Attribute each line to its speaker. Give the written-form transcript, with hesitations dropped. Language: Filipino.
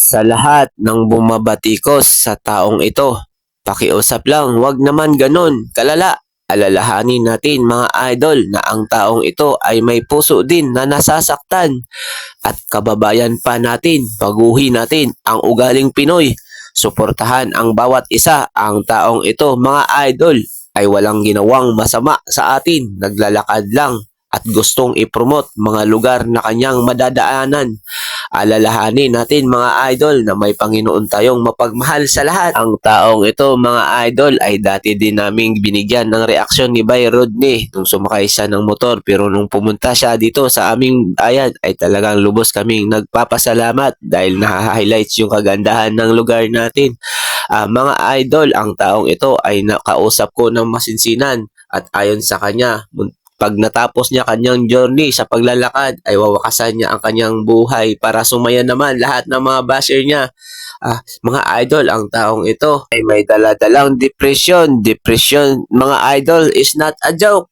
Speaker 1: Sa lahat ng bumabatikos sa taong ito, pakiusap lang, wag naman ganun, kalala. Alalahanin natin mga idol na ang taong ito ay may puso din na nasasaktan. At kababayan pa natin, baguhin natin ang ugaling Pinoy. Suportahan ang bawat isa. Ang taong ito mga idol ay walang ginawang masama sa atin. Naglalakad lang at gustong ipromote mga lugar na kanyang madadaanan. Alalahanin natin mga idol na may Panginoon tayong mapagmahal sa lahat. Ang taong ito mga idol ay dati din naming binigyan ng reaksyon ni Bay Rodney nung sumakay siya ng motor, pero nung pumunta siya dito sa aming bayan ay talagang lubos kaming nagpapasalamat dahil na-highlights yung kagandahan ng lugar natin. Mga idol, ang taong ito ay nakausap ko ng masinsinan at ayon sa kanya, pag natapos niya kanyang journey sa paglalakad, ay wawakasan niya ang kanyang buhay para sumaya naman lahat ng mga basher niya. Mga idol, ang taong ito ay may daladalang depression. Depression, mga idol, is not a joke.